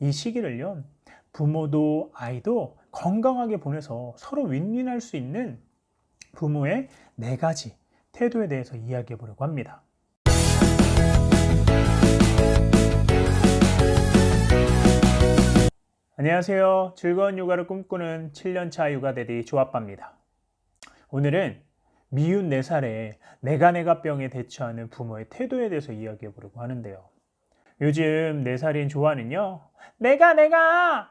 이 시기를요, 부모도 아이도 건강하게 보내서 서로 윈윈할 수 있는 부모의 4가지 태도에 대해서 이야기해 보려고 합니다. 안녕하세요. 즐거운 육아를 꿈꾸는 7년차 육아대디 조아빠입니다. 오늘은 미운 4살의 내가 병에 대처하는 부모의 태도에 대해서 이야기해 보려고 하는데요. 요즘 4살인 조아는요, 내가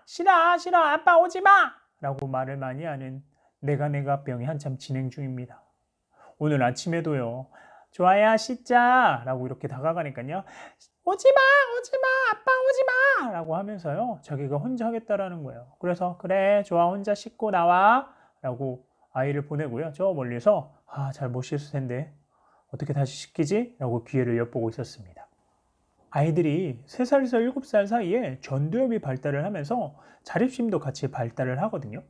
싫어 아빠 오지 마 라고 말을 많이 하는 내가 병이 한참 진행 중입니다. 오늘 아침에도요, 조아야 씻자 라고 이렇게 다가가니까요, 오지마 아빠 오지마 라고 하면서요, 자기가 혼자 하겠다라는 거예요. 그래서 그래 조아 혼자 씻고 나와 라고 아이를 보내고요, 저 멀리서 잘 못 씻을 텐데 어떻게 다시 시키지? 라고 기회를 엿보고 있었습니다. 아이들이 3살에서 7살 사이에 전두엽이 발달을 하면서 자립심도 같이 발달을 하거든요.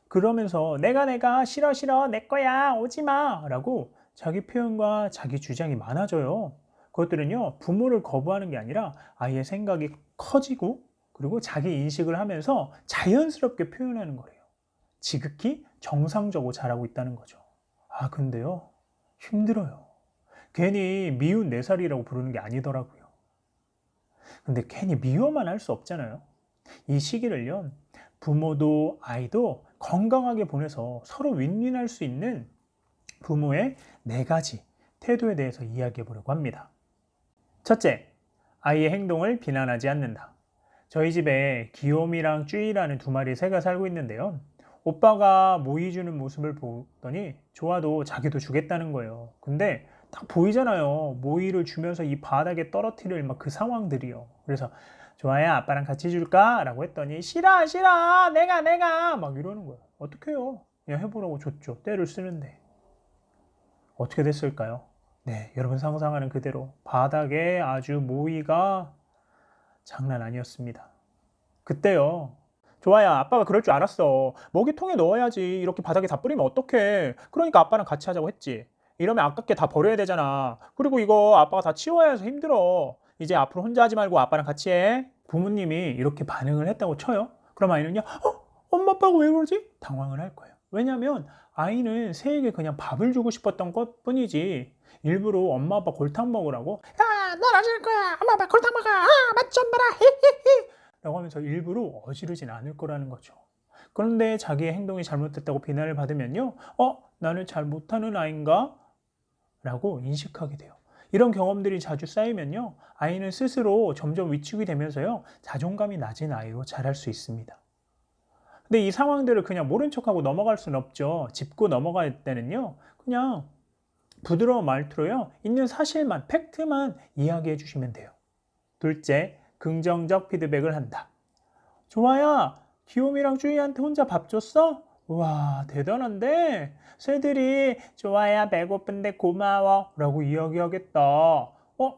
그러면서 내가 싫어 내 거야 오지마 라고 자기 표현과 자기 주장이 많아져요. 그것들은요, 부모를 거부하는 게 아니라 아이의 생각이 커지고 그리고 자기 인식을 하면서 자연스럽게 표현하는 거예요. 지극히 정상적으로 자라고 있다는 거죠. 근데요, 힘들어요. 괜히 미운 4살이라고 부르는 게 아니더라고요. 근데 괜히 미워만 할 수 없잖아요. 이 시기를요, 부모도 아이도 건강하게 보내서 서로 윈윈할 수 있는 부모의 4가지 태도에 대해서 이야기해 보려고 합니다. 첫째, 아이의 행동을 비난하지 않는다. 저희 집에 귀요미랑 쭈이라는 2마리 새가 살고 있는데요. 오빠가 모이 주는 모습을 보더니 조아도 자기도 주겠다는 거예요. 근데 딱 보이잖아요. 모이를 주면서 이 바닥에 떨어뜨릴 막 그 상황들이요. 그래서 조아야 아빠랑 같이 줄까? 라고 했더니 싫어 내가 막 이러는 거예요. 어떡해요? 그냥 해보라고 줬죠. 때를 쓰는데. 어떻게 됐을까요? 네, 여러분 상상하는 그대로 바닥에 아주 모이가 장난 아니었습니다. 그때요, 조아야 아빠가 그럴 줄 알았어. 먹이통에 넣어야지. 이렇게 바닥에 다 뿌리면 어떡해. 그러니까 아빠랑 같이 하자고 했지. 이러면 아깝게 다 버려야 되잖아. 그리고 이거 아빠가 다 치워야 해서 힘들어. 이제 앞으로 혼자 하지 말고 아빠랑 같이 해. 부모님이 이렇게 반응을 했다고 쳐요. 그럼 아이는요, 엄마 아빠가 왜 그러지? 당황을 할 거예요. 왜냐하면 아이는 새에게 그냥 밥을 주고 싶었던 것 뿐이지 일부러 엄마 아빠 골탕 먹으라고 넌 안 줄 거야 엄마 아빠 골탕 먹어 맛 좀 봐라 히히히 라고 하면서 일부러 어지르진 않을 거라는 거죠. 그런데 자기의 행동이 잘못됐다고 비난을 받으면요, 나는 잘 못하는 아이인가? 라고 인식하게 돼요. 이런 경험들이 자주 쌓이면요, 아이는 스스로 점점 위축이 되면서요, 자존감이 낮은 아이로 자랄 수 있습니다. 근데 이 상황들을 그냥 모른 척하고 넘어갈 수는 없죠. 짚고 넘어갈 때는요, 그냥 부드러운 말투로요, 있는 사실만, 팩트만 이야기해 주시면 돼요. 둘째, 긍정적 피드백을 한다. 조아야, 귀요미랑 쭈이한테 혼자 밥 줬어? 우와, 대단한데? 새들이 조아야 배고픈데 고마워 라고 이야기하겠다.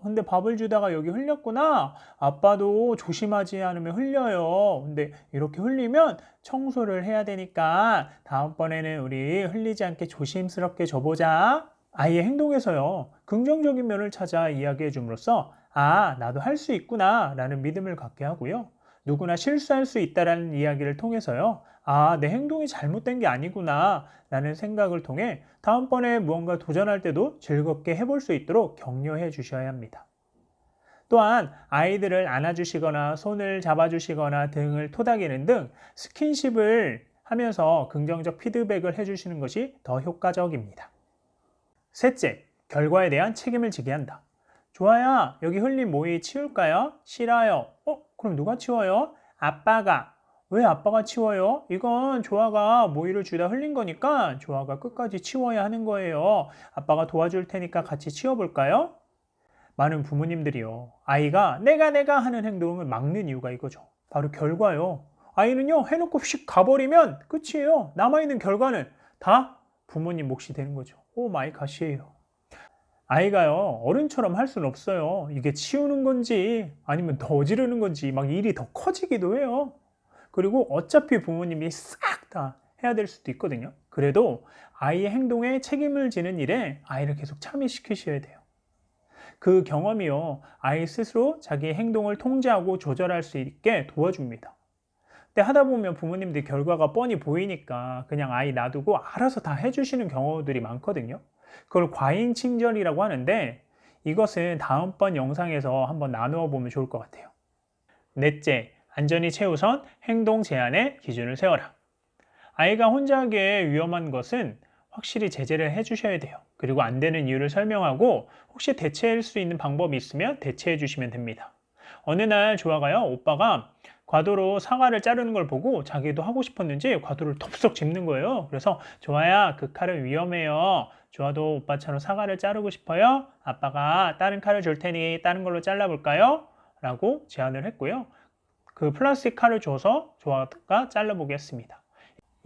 근데 밥을 주다가 여기 흘렸구나. 아빠도 조심하지 않으면 흘려요. 근데 이렇게 흘리면 청소를 해야 되니까 다음번에는 우리 흘리지 않게 조심스럽게 줘보자. 아이의 행동에서요, 긍정적인 면을 찾아 이야기해 줌으로써 나도 할 수 있구나 라는 믿음을 갖게 하고요. 누구나 실수할 수 있다라는 이야기를 통해서요, 내 행동이 잘못된 게 아니구나 라는 생각을 통해 다음번에 무언가 도전할 때도 즐겁게 해볼 수 있도록 격려해 주셔야 합니다. 또한 아이들을 안아주시거나 손을 잡아주시거나 등을 토닥이는 등 스킨십을 하면서 긍정적 피드백을 해주시는 것이 더 효과적입니다. 셋째, 결과에 대한 책임을 지게 한다. 조아야, 여기 흘린 모이 치울까요? 싫어요. 그럼 누가 치워요? 아빠가. 왜 아빠가 치워요? 이건 조아가 모이를 주다 흘린 거니까 조아가 끝까지 치워야 하는 거예요. 아빠가 도와줄 테니까 같이 치워볼까요? 많은 부모님들이요, 아이가 내가 하는 행동을 막는 이유가 이거죠. 바로 결과요. 아이는요, 해놓고 휙 가버리면 끝이에요. 남아있는 결과는 다 부모님 몫이 되는 거죠. 오 마이 갓이에요. 아이가요, 어른처럼 할 수는 없어요. 이게 치우는 건지 아니면 더 어지르는 건지 막 일이 더 커지기도 해요. 그리고 어차피 부모님이 싹 다 해야 될 수도 있거든요. 그래도 아이의 행동에 책임을 지는 일에 아이를 계속 참여시키셔야 돼요. 그 경험이요, 아이 스스로 자기 행동을 통제하고 조절할 수 있게 도와줍니다. 근데 하다 보면 부모님들 결과가 뻔히 보이니까 그냥 아이 놔두고 알아서 다 해주시는 경우들이 많거든요. 그걸 과잉 친절이라고 하는데, 이것은 다음번 영상에서 한번 나누어 보면 좋을 것 같아요. 넷째, 안전이 최우선, 행동 제한의 기준을 세워라. 아이가 혼자 하기에 위험한 것은 확실히 제재를 해주셔야 돼요. 그리고 안 되는 이유를 설명하고 혹시 대체할 수 있는 방법이 있으면 대체해 주시면 됩니다. 어느 날 조아가요, 오빠가 과도로 사과를 자르는 걸 보고 자기도 하고 싶었는지 과도를 덥석 짚는 거예요. 그래서 조아야, 그 칼은 위험해요. 조아도 오빠처럼 사과를 자르고 싶어요. 아빠가 다른 칼을 줄 테니 다른 걸로 잘라볼까요? 라고 제안을 했고요. 그 플라스틱 칼을 줘서 조아가 잘라보겠습니다.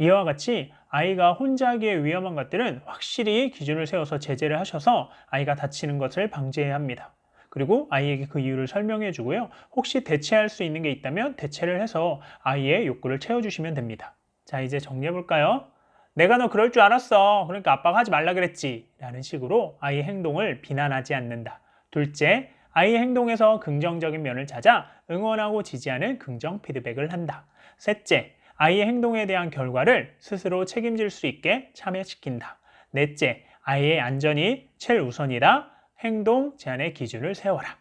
이와 같이 아이가 혼자 하기에 위험한 것들은 확실히 기준을 세워서 제재를 하셔서 아이가 다치는 것을 방지해야 합니다. 그리고 아이에게 그 이유를 설명해 주고요. 혹시 대체할 수 있는 게 있다면 대체를 해서 아이의 욕구를 채워주시면 됩니다. 자, 이제 정리해 볼까요? 내가 너 그럴 줄 알았어. 그러니까 아빠가 하지 말라 그랬지. 라는 식으로 아이의 행동을 비난하지 않는다. 둘째, 아이의 행동에서 긍정적인 면을 찾아 응원하고 지지하는 긍정 피드백을 한다. 셋째, 아이의 행동에 대한 결과를 스스로 책임질 수 있게 참여시킨다. 넷째, 아이의 안전이 최우선이다. 행동 제한의 기준을 세워라.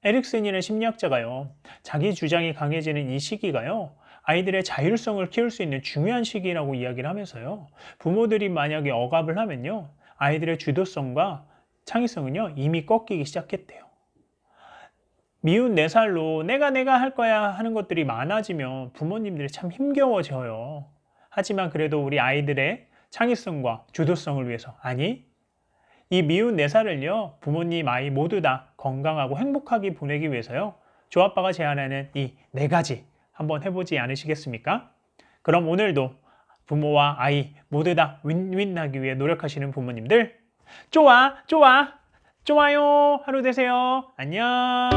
에릭슨이라는 심리학자가요, 자기 주장이 강해지는 이 시기가요, 아이들의 자율성을 키울 수 있는 중요한 시기라고 이야기를 하면서요, 부모들이 만약에 억압을 하면요, 아이들의 주도성과 창의성은요, 이미 꺾이기 시작했대요. 미운 4살로 내가 할 거야 하는 것들이 많아지면 부모님들이 참 힘겨워져요. 하지만 그래도 우리 아이들의 창의성과 주도성을 위해서, 아니, 이 미운 4살을요, 부모님, 아이 모두 다 건강하고 행복하게 보내기 위해서요, 조아빠가 제안하는 이 4가지 한번 해보지 않으시겠습니까? 그럼 오늘도 부모와 아이 모두 다 윈윈하기 위해 노력하시는 부모님들, 좋아요. 하루 되세요. 안녕.